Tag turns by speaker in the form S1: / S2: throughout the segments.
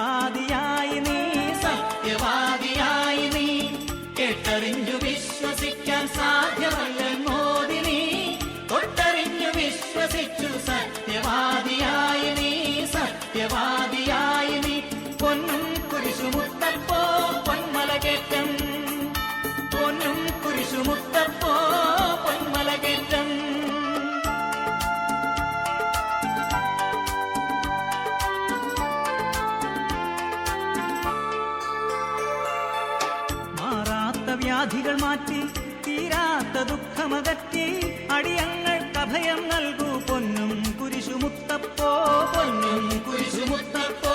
S1: സത്യവാദിയായി നീ,
S2: സത്യവാദിയായി നീ. കേട്ടറിഞ്ഞു വിശ്വസിക്കാൻ സാധ്യമല്ലെന്നോദിനി, തൊട്ടറിഞ്ഞു വിശ്വസിച്ചു സത്യവാദിയായി നീ, സത്യവാദിയായി നീ. പൊന്നും കുരിശുമുത്തപ്പോ പൊന്മലകേറ്റം, പൊന്നും കുരിശുമുത്തപ്പോ പൊന്മലകേറ്റം. മാറാത്ത വ്യാധികൾ മാറ്റി, തീരാത്ത ദുഃഖമകറ്റി, അടിയങ്ങൾക്കഭയം നൽകൂ പൊന്നും കുരിശുമുത്തപ്പോ, പൊന്നും കുരിശുമുത്തപ്പോ.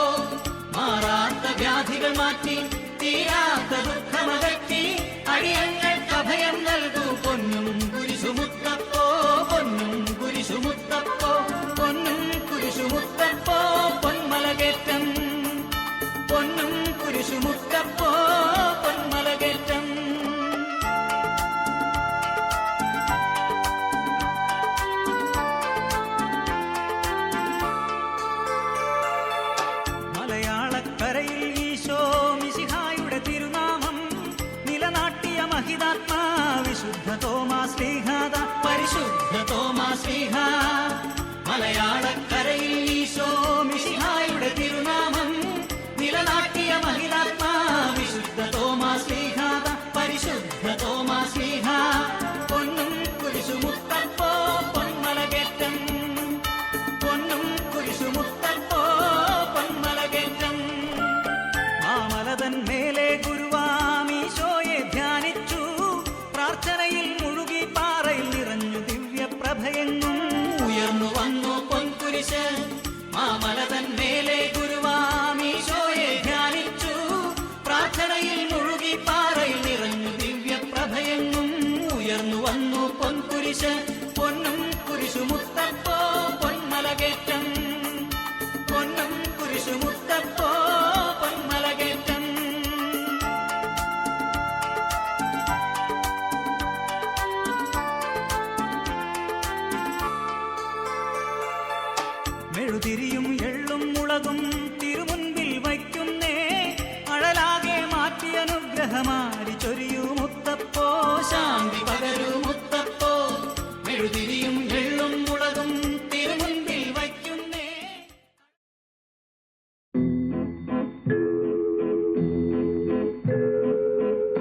S2: മാറാത്ത വ്യാധികൾ മാറ്റി, തീരാത്ത ദുഃഖമകറ്റി, അടിയങ്ങൾക്കഭയം നൽകൂ പൊന്നും കുരിശുമുത്തപ്പോ, പൊന്നും കുരിശുമുത്തപ്പോ.
S1: പൊന്നും കുരിശുമുത്തപ്പോ പൊന്മലകേറ്റം, പൊന്നും കുരിശുമുത്തപ്പോ പൊന്മലകേറ്റം. മലയാളക്കരയിൽ ഈശോ മിശിഹായുടെ തിരുനാമം നിലനാട്ടിയ മഹിതാത്മാ വിശുദ്ധ തോമാശ്ലീഹാദാ,
S2: പരിശുദ്ധ തോമാശ്ലീഹ. മലയാളക്കരയിൽ ഈശോ മിശിഹായുടെ തിരുനാമം നിലനാട്ടിയ മഹിതാത്മാ വിശുദ്ധ തോമാശ്ലീഹാദാ, പരിശുദ്ധ തോമാശ്ലീഹ.
S1: പൊന്നും കുരിശുമുത്തപ്പോ പൊന്മലകേറ്റം, പൊന്നും കുരിശുമുത്തപ്പോ പൊന്മലകേറ്റം. മാമലതൻ മേലെ ഗുരുവാമീശോയെ ധ്യാനിച്ചു, പ്രാർത്ഥനയിൽ മുഴുകി പാറയിൽ നിറഞ്ഞു ദിവ്യപ്രഭയെങ്ങും.
S2: ഉയർന്നു വന്നു പൊൻകുരിശ്, മാമലതൻ മേലെ ഗുരുവാമീശോയെ ധ്യാനിച്ചു, പ്രാർത്ഥനയിൽ മുഴുകി പാറയിൽ നിറഞ്ഞു ദിവ്യപ്രഭയെങ്ങും. ഉയർന്നു വന്നു പൊൻകുരിശ്,
S1: പൊന്നും കുരിശുമുത്തപ്പോ പൊന്മലകേറ്റം, പൊന്നും കുരിശുമുത്തപ്പോ പൊന്മലകേറ്റം. മെഴുതിരിയും എള്ളും മുളകും തിരുമുൻപിൽ വയ്ക്കുന്നേ, അഴലാകെ മാറ്റി അനുഗ്രഹമാരി ചൊരിയൂ മുത്തപ്പോ,
S2: ശാന്തി പകരൂ മുത്തപ്പോ. മെഴുതിരിയും എള്ളും മുളകും തിരുമുൻപിൽ വയ്ക്കുന്നേ.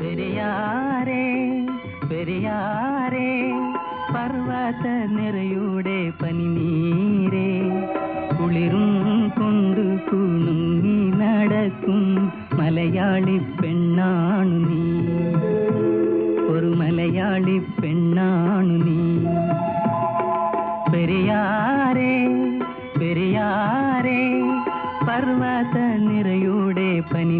S3: പെരിയാരേ പെരിയാരേ പർവ്വത നിറയുടെ പനിനീരേ, കുളിരും കൊണ്ടു കുണുങ്ങി നടക്കും മലയാളി പെണ്ണാണു നീ, ഒരു മലയാളി പെണ്ണാണു നീ. പെരിയാരേ പെരിയാരേ പർവ്വത നിറയുടെ പനി